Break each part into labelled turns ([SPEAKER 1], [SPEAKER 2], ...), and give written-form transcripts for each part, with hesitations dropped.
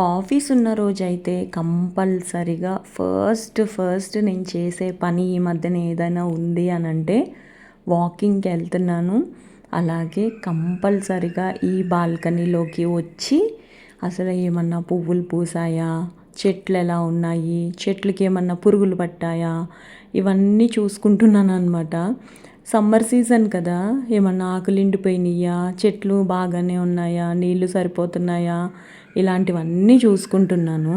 [SPEAKER 1] Office ఉన్న రోజైతే కంపల్సరిగా ఫస్ట్ నేను చేసే పని ఈ మధ్యన ఏదైనా ఉంది అని అంటే వాకింగ్కి వెళ్తున్నాను. అలాగే కంపల్సరిగా ఈ బాల్కనీలోకి వచ్చి అసలు ఏమన్నా పువ్వులు పూసాయా, చెట్లు ఎలా ఉన్నాయి, చెట్లకి ఏమన్నా పురుగులు పట్టాయా, ఇవన్నీ చూసుకుంటున్నాను అనమాట. సమ్మర్ సీజన్ కదా, ఏమన్నా ఆకులు ఎండిపోయినాయా, చెట్లు బాగానే ఉన్నాయా, నీళ్ళు సరిపోతున్నాయా, ఇలాంటివన్నీ చూసుకుంటున్నాను.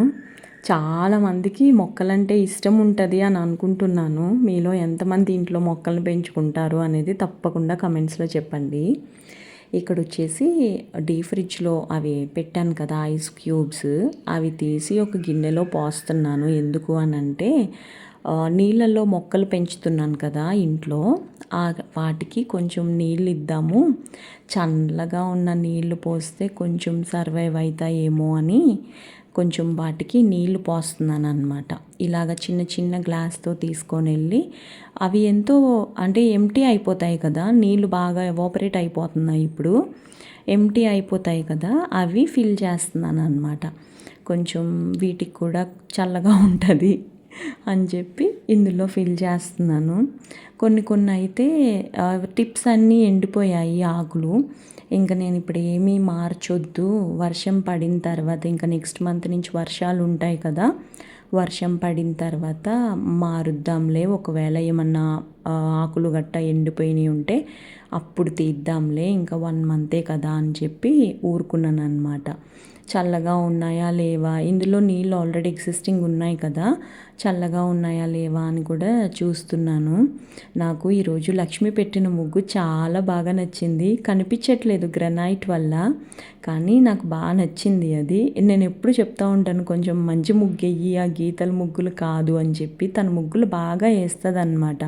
[SPEAKER 1] చాలామందికి మొక్కలంటే ఇష్టం ఉంటుంది అని అనుకుంటున్నాను. మీలో ఎంతమంది ఇంట్లో మొక్కలను పెంచుకుంటారు అనేది తప్పకుండా కమెంట్స్లో చెప్పండి. ఇక్కడ వచ్చేసి ఫ్రిడ్జ్లో అవి పెట్టాను కదా ఐస్ క్యూబ్స్, అవి తీసి ఒక గిన్నెలో పోస్తున్నాను. ఎందుకు అని అంటే నీళ్ళల్లో మొక్కలు పెంచుతున్నాను కదా ఇంట్లో, వాటికి కొంచెం నీళ్ళు ఇద్దాము, చల్లగా ఉన్న నీళ్లు పోస్తే కొంచెం సర్వైవ్ అవుతాయేమో అని కొంచెం వాటికి నీళ్లు పోస్తున్నాను అనమాట. ఇలాగ చిన్న చిన్న గ్లాస్తో తీసుకొని వెళ్ళి అవి ఎంతో అంటే ఎంటీ అయిపోతాయి కదా, నీళ్ళు బాగా ఎవాపరేట్ అయిపోతున్నాయి, ఇప్పుడు ఎంటీ అయిపోతాయి కదా, అవి ఫిల్ చేస్తున్నాను అనమాట. కొంచెం వీటికి కూడా చల్లగా ఉంటుంది అని చెప్పి ఇందులో ఫిల్ చేస్తున్నాను. కొన్ని అయితే టిప్స్ అన్నీ ఎండిపోయాయి ఆకులు. ఇంకా నేను ఇప్పుడు ఏమీ మార్చొద్దు, వర్షం పడిన తర్వాత ఇంకా నెక్స్ట్ మంత్ నుంచి వర్షాలు ఉంటాయి కదా, వర్షం పడిన తర్వాత మారుద్దాంలే, ఒకవేళ ఏమన్నా ఆకులు గట్ట ఎండిపోయినవి ఉంటే అప్పుడు తీద్దాంలే, ఇంకా 1 మంతే కదా అని చెప్పి ఊరుకున్నాను అనమాట. చల్లగా ఉన్నాయా లేవా, ఇందులో నీళ్ళు ఆల్రెడీ ఎగ్జిస్టింగ్ ఉన్నాయి కదా, చల్లగా ఉన్నాయా లేవా అని కూడా చూస్తున్నాను. నాకు ఈరోజు లక్ష్మి పెట్టిన ముగ్గు చాలా బాగా నచ్చింది. కనిపించట్లేదు గ్రనైట్ వల్ల, కానీ నాకు బాగా నచ్చింది అది. నేను ఎప్పుడు చెప్తా ఉంటాను కొంచెం మంచి ముగ్గు వెయ్యి, ఆ గీతల ముగ్గులు కాదు అని చెప్పి. తన ముగ్గులు బాగా వేస్తుంది అనమాట,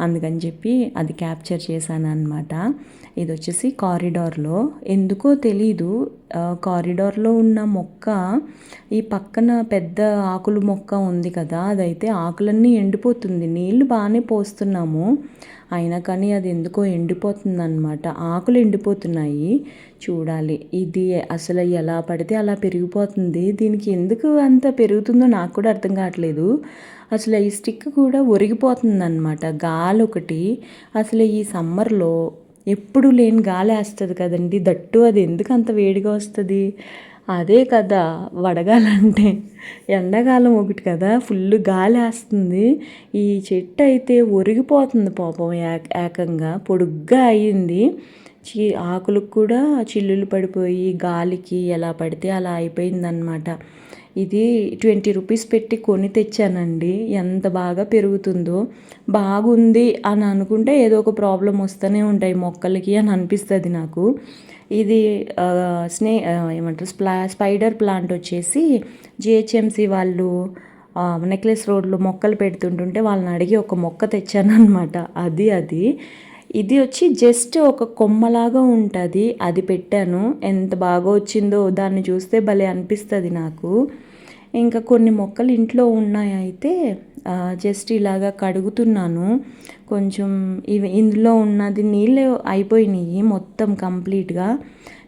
[SPEAKER 1] అందుకని చెప్పి అది క్యాప్చర్ చేశాను అనమాట. ఇది వచ్చేసి కారిడార్లో, ఎందుకో తెలీదు కారిడార్లో ఉన్న మొక్క ఈ పక్కన పెద్ద ఆకులు మొక్క ఉంది కదా, అదైతే ఆకులన్నీ ఎండిపోతుంది. నీళ్లు బాగానే పోస్తున్నాము, అయినా కానీ అది ఎందుకో ఎండిపోతుంది అనమాట, ఆకులు ఎండిపోతున్నాయి. చూడాలి, ఇది అసలు ఎలా పడితే అలా పెరిగిపోతుంది. దీనికి ఎందుకు అంత పెరుగుతుందో నాకు కూడా అర్థం కావట్లేదు. అసలు ఈ స్టిక్ కూడా ఒరిగిపోతుంది అనమాట, గాలి ఒకటి. అసలు ఈ సమ్మర్లో ఎప్పుడు లేని గాలి వేస్తుంది కదండి, దట్టు అది ఎందుకు అంత వేడిగా వస్తుంది? అదే కదా వడగాలంటే, ఎండాకాలం ఒకటి కదా ఫుల్ గాలి వేస్తుంది. ఈ చెట్టు అయితే ఒరిగిపోతుంది పాపం, ఏకంగా పొడుగ్గా అయ్యింది. ఆకులకు కూడా చిల్లులు పడిపోయి గాలికి ఎలా పడితే అలా అయిపోయిందనమాట. ఇది 20 రూపీస్ పెట్టి కొని తెచ్చానండి. ఎంత బాగా పెరుగుతుందో, బాగుంది అని అనుకుంటే ఏదో ఒక ప్రాబ్లం వస్తూనే ఉంటాయి మొక్కలకి అని అనిపిస్తుంది నాకు. ఇది ఏమంటారు స్పైడర్ ప్లాంట్ వచ్చేసి జిహెచ్ఎంసి వాళ్ళు నెక్లెస్ రోడ్లో మొక్కలు పెడుతుంటుంటే వాళ్ళని అడిగి ఒక మొక్క తెచ్చాను అనమాట. అది ఇది వచ్చి జస్ట్ ఒక కొమ్మలాగా ఉంటుంది, అది పెట్టాను. ఎంత బాగా వచ్చిందో, దాన్ని చూస్తే భలే అనిపిస్తుంది నాకు. ఇంకా కొన్ని మొక్కలు ఇంట్లో ఉన్నాయి, అయితే జస్ట్ ఇలాగా కడుగుతున్నాను. కొంచెం ఇందులో ఉన్నది నీళ్ళు అయిపోయినాయి మొత్తం కంప్లీట్గా.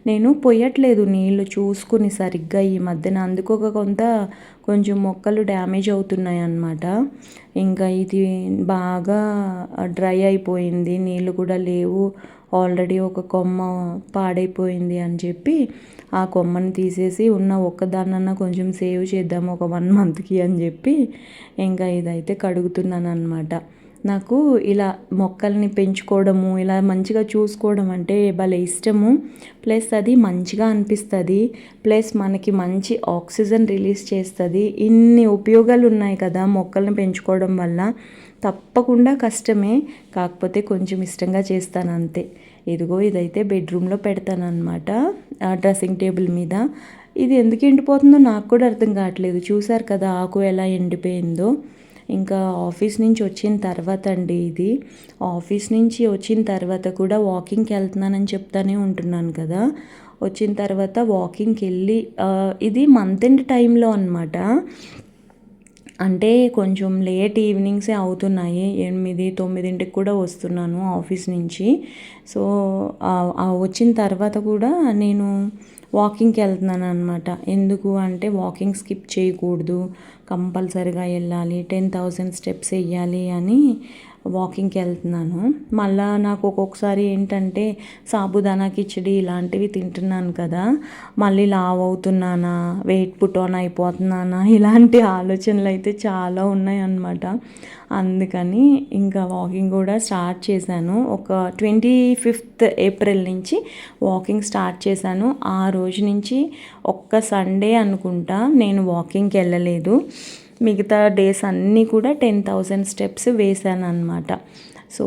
[SPEAKER 1] నేను పొయ్యట్లేదు నీళ్ళు చూసుకుని సరిగ్గా ఈ మధ్యన, అందుకోక కొంచెం మొక్కలు డ్యామేజ్ అవుతున్నాయి అన్నమాట. ఇంకా ఇది బాగా డ్రై అయిపోయింది, నీళ్ళు కూడా లేవు. ఆల్రెడీ ఒక కొమ్మ పాడైపోయింది అని చెప్పి ఆ కొమ్మని తీసేసి ఉన్న ఒక్కదాన్నన్నా కొంచెం సేవ్ చేద్దాము ఒక 1 మంత్కి అని చెప్పి ఇంకా ఇదైతే కడుగుతున్నాను అనమాట. నాకు ఇలా మొక్కల్ని పెంచుకోవడము, ఇలా మంచిగా చూసుకోవడం అంటే భలే ఇష్టము. ప్లస్ అది మంచిగా అనిపిస్తుంది, ప్లస్ మనకి మంచి ఆక్సిజన్ రిలీజ్ చేస్తుంది. ఇన్ని ఉపయోగాలు ఉన్నాయి కదా మొక్కల్ని పెంచుకోవడం వల్ల. తప్పకుండా కష్టమే, కాకపోతే కొంచెం ఇష్టంగా చేస్తాను అంతే. ఇదిగో ఇదైతే బెడ్రూమ్లో పెడతాను అనమాట, డ్రెస్సింగ్ టేబుల్ మీద. ఇది ఎందుకు ఎండిపోతుందో నాకు కూడా అర్థం కావట్లేదు. చూసారు కదా ఆకు ఎలా ఎండిపోయిందో. ఇంకా ఆఫీస్ నుంచి వచ్చిన తర్వాత అండి, ఇది ఆఫీస్ నుంచి వచ్చిన తర్వాత కూడా వాకింగ్కి వెళ్తున్నానని చెప్తానే ఉంటున్నాను కదా, వచ్చిన తర్వాత వాకింగ్కి వెళ్ళి ఇది మంత్ ఎండ్ టైంలో అనమాట. అంటే కొంచెం లేట్ ఈవినింగ్సే అవుతున్నాయి, 8-9 కూడా వస్తున్నాను ఆఫీస్ నుంచి. సో వచ్చిన తర్వాత కూడా నేను వాకింగ్కి వెళ్తున్నాను అనమాట. ఎందుకు అంటే వాకింగ్ స్కిప్ చేయకూడదు, కంపల్సరిగా వెళ్ళాలి, 10,000 స్టెప్స్ వెయ్యాలి అని వాకింగ్కి వెళ్తున్నాను. మళ్ళీ నాకు ఒక్కొక్కసారి ఏంటంటే సాబుదానా కిచిడి ఇలాంటివి తింటున్నాను కదా, మళ్ళీ లావ్ అవుతున్నానా, వెయిట్ పుట్ ఆన్ అయిపోతున్నానా, ఇలాంటి ఆలోచనలు అయితే చాలా ఉన్నాయన్నమాట. అందుకని ఇంకా వాకింగ్ కూడా స్టార్ట్ చేశాను. ఒక 25th ఏప్రిల్ నుంచి వాకింగ్ స్టార్ట్ చేశాను. ఆ రోజు నుంచి ఒక్క సండే అనుకుంటా నేను వాకింగ్కి వెళ్ళలేదు. మిగతా డేస్ అన్నీ కూడా 10,000 స్టెప్స్ వేసాను అనమాట. సో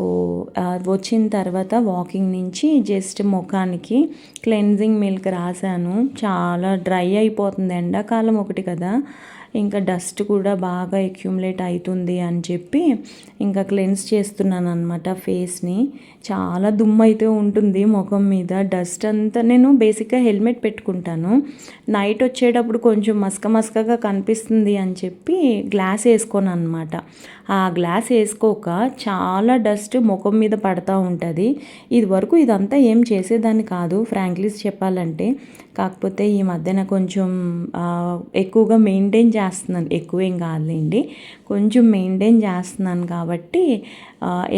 [SPEAKER 1] వచ్చిన తర్వాత వాకింగ్ నుంచి జస్ట్ ముఖానికి క్లెన్జింగ్ మిల్క్ రాశాను. చాలా డ్రై అయిపోతుంది, ఎండాకాలం ఒకటి కదా, ఇంకా డస్ట్ కూడా బాగా అక్యుములేట్ అవుతుంది అని చెప్పి ఇంకా క్లెన్స్ చేస్తున్నాను అనమాట ఫేస్ని. చాలా దుమ్ము అయితే ఉంటుంది ముఖం మీద, డస్ట్ అంతా. నేను బేసిక్గా హెల్మెట్ పెట్టుకుంటాను, నైట్ వచ్చేటప్పుడు కొంచెం మసకగా కనిపిస్తుంది అని చెప్పి గ్లాస్ వేసుకోను అనమాట. ఆ గ్లాస్ వేసుకోక చాలా డస్ట్ ముఖం మీద పడుతూ ఉంటుంది. ఇది వరకు ఇదంతా ఏం చేసేదాన్ని కాదు ఫ్రాంక్లీ చెప్పాలంటే, కాకపోతే ఈ మధ్యన కొంచెం ఎక్కువగా మెయింటైన్ చేస్తున్నాను. ఎక్కువేం కాదులేండి, కొంచెం మెయింటైన్ చేస్తున్నాను కాబట్టి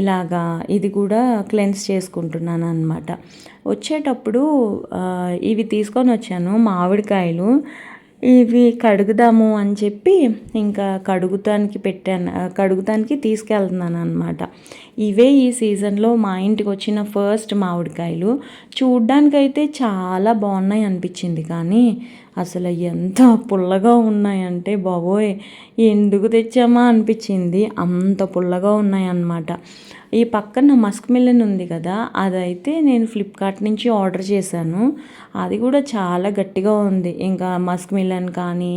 [SPEAKER 1] ఇలాగా ఇది కూడా క్లెన్స్ చేసుకుంటున్నాను అనమాట. వచ్చేటప్పుడు ఇవి తీసుకొని వచ్చాను, మామిడికాయలు. ఇవి కడుగుదాము అని చెప్పి ఇంకా కడుగుతానికి తీసుకెళ్తున్నాను అనమాట. ఇవే ఈ సీజన్లో మా ఇంటికి వచ్చిన ఫస్ట్ మామిడికాయలు. చూడ్డానికైతే చాలా బాగున్నాయి అనిపించింది, కానీ అసలు ఎంత పుల్లగా ఉన్నాయంటే బాబోయ్, ఎందుకు తెచ్చామా అనిపించింది, అంత పుల్లగా ఉన్నాయన్నమాట. ఈ పక్కన మస్క్ మిలన్ ఉంది కదా, అదైతే నేను ఫ్లిప్కార్ట్ నుంచి ఆర్డర్ చేశాను. అది కూడా చాలా గట్టిగా ఉంది. ఇంకా మస్క్ మిలన్ కానీ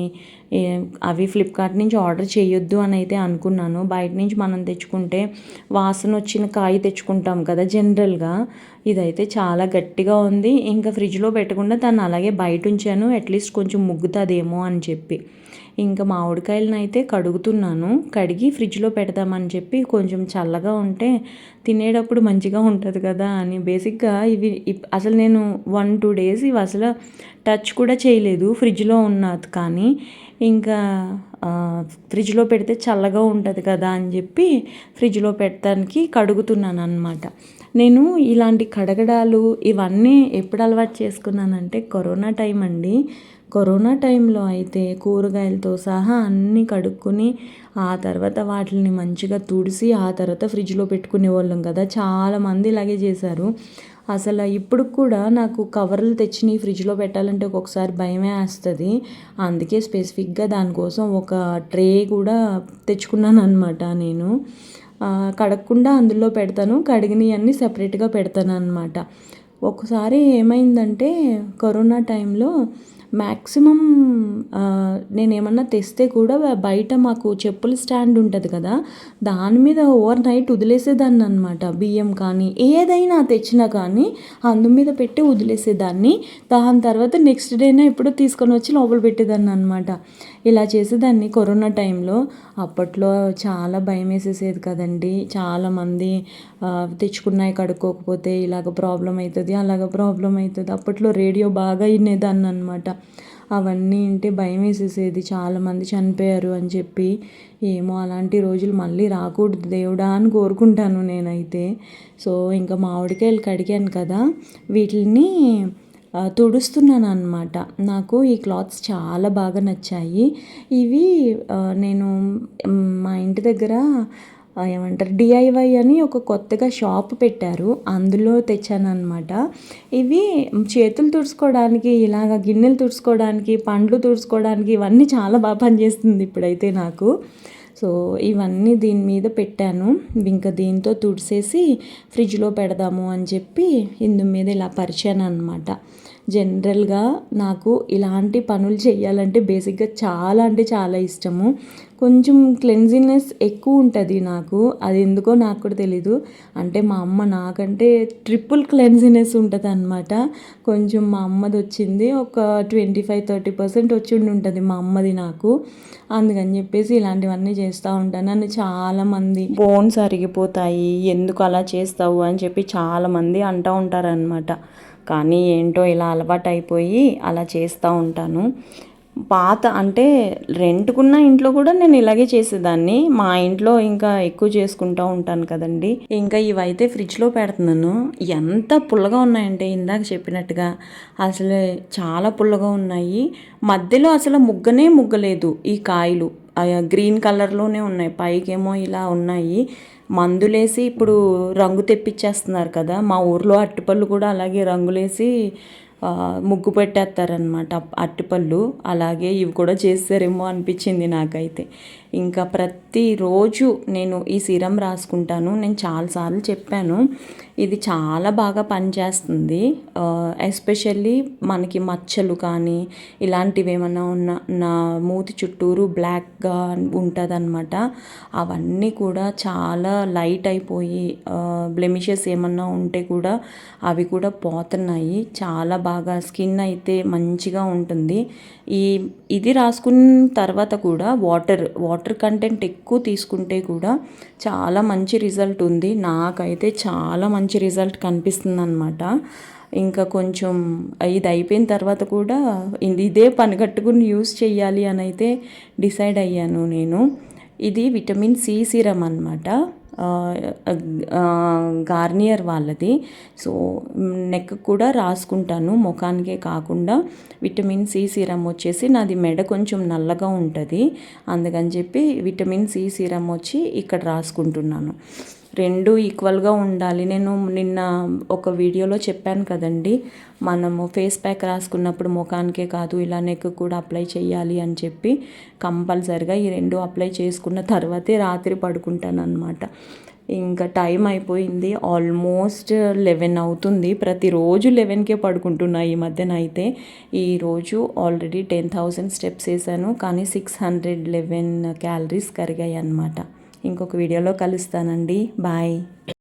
[SPEAKER 1] అవి ఫ్లిప్కార్ట్ నుంచి ఆర్డర్ చేయొద్దు అని అయితే అనుకున్నాను. బయట నుంచి మనం తెచ్చుకుంటే వాసన వచ్చిన కాయ తెచ్చుకుంటాం కదా జనరల్గా, ఇదైతే చాలా గట్టిగా ఉంది. ఇంకా ఫ్రిడ్జ్లో పెట్టకుండా దాన్ని అలాగే బయట ఉంచాను, అట్లీస్ట్ కొంచెం ముగ్గుతుందేమో అని చెప్పి. ఇంకా మామిడికాయలను అయితే కడుగుతున్నాను, కడిగి ఫ్రిడ్జ్లో పెడదామని చెప్పి. కొంచెం చల్లగా ఉంటే తినేటప్పుడు మంచిగా ఉంటుంది కదా అని. బేసిక్గా ఇవి అసలు నేను 1-2 డేస్ ఇవి అసలు టచ్ కూడా చేయలేదు ఫ్రిడ్జ్లో ఉన్నది, కానీ ఇంకా ఫ్రిడ్జ్లో పెడితే చల్లగా ఉంటుంది కదా అని చెప్పి ఫ్రిడ్జ్లో పెట్టడానికి కడుగుతున్నాను అనమాట. నేను ఇలాంటి కడగడాలు ఇవన్నీ ఎప్పుడు అలవాటు చేసుకున్నానంటే కరోనా టైం అండి. కరోనా టైంలో అయితే కూరగాయలతో సహా అన్నీ కడుక్కొని ఆ తర్వాత వాటిని మంచిగా తుడిసి ఆ తర్వాత ఫ్రిడ్జ్లో పెట్టుకునే వాళ్ళం కదా, చాలామంది ఇలాగే చేశారు. అసలు ఇప్పుడు కూడా నాకు కవర్లు తెచ్చి ఫ్రిడ్జ్లో పెట్టాలంటే ఒక్కొక్కసారి భయమే వేస్తుంది. అందుకే స్పెసిఫిక్గా దానికోసం ఒక ట్రే కూడా తెచ్చుకున్నాను అనమాట. నేను కడగకుండా అందులో పెడతాను, కడిగినవి అన్నీ సపరేట్గా పెడతాను అనమాట. ఒకసారి ఏమైందంటే కరోనా టైంలో మ్యాక్సిమం నేనేమన్నా తెస్తే కూడా బయట మాకు చెప్పుల స్టాండ్ ఉంటుంది కదా, దాని మీద ఓవర్ నైట్ వదిలేసేదాన్ని అనమాట. బియ్యం కానీ ఏదైనా తెచ్చినా కానీ అందు మీద పెట్టి వదిలేసేదాన్ని. దాని తర్వాత నెక్స్ట్ డేనే ఎప్పుడో తీసుకొని వచ్చి లోపల పెట్టేదాన్ని అనమాట. ఇలా చేసేదాన్ని కరోనా టైంలో. అప్పట్లో చాలా భయం వేసేసేది కదండి, చాలామంది తెచ్చుకున్నాయి కడుక్కోకపోతే ఇలాగ ప్రాబ్లం అవుతుంది, అలాగ ప్రాబ్లం అవుతుంది. అప్పట్లో రేడియో బాగా వినేదాన్ని అనమాట. అవన్నీ వింటే భయం వేసేసేది, చాలామంది చనిపోయారు అని చెప్పి. ఏమో అలాంటి రోజులు మళ్ళీ రాకూడదు దేవుడా అని కోరుకుంటాను నేనైతే. సో ఇంకా మామిడికాయలు కడిగాను కదా, వీటిని తుడుస్తున్నాను అనమాట. నాకు ఈ క్లాత్స్ చాలా బాగా నచ్చాయి. ఇవి నేను మా ఇంటి దగ్గర ఏమంటారు డిఐవై అని ఒక కొత్తగా షాప్ పెట్టారు, అందులో తెచ్చాను అనమాట. ఇవి చేతులు తుడుచుకోవడానికి, ఇలాగ గిన్నెలు తుడుచుకోవడానికి, పండ్లు తుడుచుకోవడానికి ఇవన్నీ చాలా బాగా పనిచేస్తుంది ఇప్పుడైతే నాకు. సో ఇవన్నీ దీని మీద పెట్టాను. ఇంకా దీంతో తుడిసేసి ఫ్రిడ్జ్లో పెడదాము అని చెప్పి ఇందు మీద ఇలా పరిచాను అనమాట. జనరల్గా నాకు ఇలాంటి పనులు చేయాలంటే బేసిక్గా చాలా అంటే చాలా ఇష్టము. కొంచెం క్లెన్జినెస్ ఎక్కువ ఉంటుంది నాకు, అది ఎందుకో నాకు కూడా తెలీదు. అంటే మా అమ్మ నాకంటే ట్రిపుల్ క్లెన్జినెస్ ఉంటుంది అనమాట. కొంచెం మా అమ్మది వచ్చింది ఒక 25-30% వచ్చి ఉంటుంది మా అమ్మది నాకు. అందుకని చెప్పేసి ఇలాంటివన్నీ చేస్తూ ఉంటాను. నన్ను చాలామంది బోన్స్ అరిగిపోతాయి ఎందుకు అలా చేస్తావు అని చెప్పి చాలామంది అంటూ ఉంటారనమాట. కానీ ఏంటో ఇలా అలవాటు అయిపోయి అలా చేస్తూ ఉంటాను. పాత అంటే రెంట్కున్న ఇంట్లో కూడా నేను ఇలాగే చేసేదాన్ని. మా ఇంట్లో ఇంకా ఎక్కువ చేసుకుంటూ ఉంటాను కదండి. ఇంకా ఇవైతే ఫ్రిడ్జ్లో పెడుతున్నాను. ఎంత పుల్లగా ఉన్నాయంటే ఇందాక చెప్పినట్టుగా అసలు చాలా పుల్లగా ఉన్నాయి. మధ్యలో అసలు ముగ్గలేదు ఈ కాయలు. గ్రీన్ కలర్లోనే ఉన్నాయి. పైకేమో ఇలా ఉన్నాయి. మందులేసి ఇప్పుడు రంగు తెప్పించేస్తున్నారు కదా. మా ఊర్లో అరటిపళ్ళు కూడా అలాగే రంగులేసి ముగ్గు పెట్టేస్తారనమాట అరటిపళ్ళు. అలాగే ఇవి కూడా చేస్తారేమో అనిపించింది నాకైతే. ఇంకా ప్రతిరోజు నేను ఈ సీరం రాసుకుంటాను. నేను చాలాసార్లు చెప్పాను, ఇది చాలా బాగా పనిచేస్తుంది. ఎస్పెషల్లీ మనకి మచ్చలు కానీ ఇలాంటివి ఏమన్నా ఉన్న నా మూతి చుట్టూరు బ్లాక్గా ఉంటుందన్నమాట. అవన్నీ కూడా చాలా లైట్ అయిపోయి బ్లెమిషెస్ ఏమన్నా ఉంటే కూడా అవి కూడా పోతున్నాయి. చాలా బాగా స్కిన్ అయితే మంచిగా ఉంటుంది. ఇది రాసుకున్న తర్వాత కూడా వాటర్ కంటెంట్ ఎక్కువ తీసుకుంటే కూడా చాలా మంచి రిజల్ట్ ఉంది. నాకైతే చాలా మంచి రిజల్ట్ కనిపిస్తుంది అనమాట. ఇంకా కొంచెం ఇది అయిపోయిన తర్వాత కూడా ఇదే పని కట్టుకుని యూస్ చేయాలి అని అయితే డిసైడ్ అయ్యాను నేను. ఇది విటమిన్ సి సీరం అనమాట, గార్నియర్ వాళ్ళది. సో నెక్ కూడా రాసుకుంటాను, ముఖానికే కాకుండా. విటమిన్ సి సీరం వచ్చేసి నాది మెడ కొంచెం నల్లగా ఉంటుంది, అందుకని చెప్పి విటమిన్ సి సీరం వచ్చి ఇక్కడ రాసుకుంటున్నాను. రెండు ఈక్వల్గా ఉండాలి. నేను నిన్న ఒక వీడియోలో చెప్పాను కదండి, మనము ఫేస్ ప్యాక్ రాసుకున్నప్పుడు ముఖానికే కాదు ఇలా నెక్ కూడా అప్లై చేయాలి అని చెప్పి. కంపల్సరిగా ఈ రెండు అప్లై చేసుకున్న తర్వాతే రాత్రి పడుకుంటాను అనమాట. ఇంకా టైం అయిపోయింది, ఆల్మోస్ట్ 11 అవుతుంది. ప్రతిరోజు 11కే పడుకుంటున్నా ఈ మధ్యన. అయితే ఈరోజు ఆల్రెడీ 10,000 స్టెప్స్ వేసాను, కానీ 611 క్యాలరీస్ కరిగాయి అన్నమాట. ఇంకొక వీడియోలో కలుస్తానండి. బాయ్.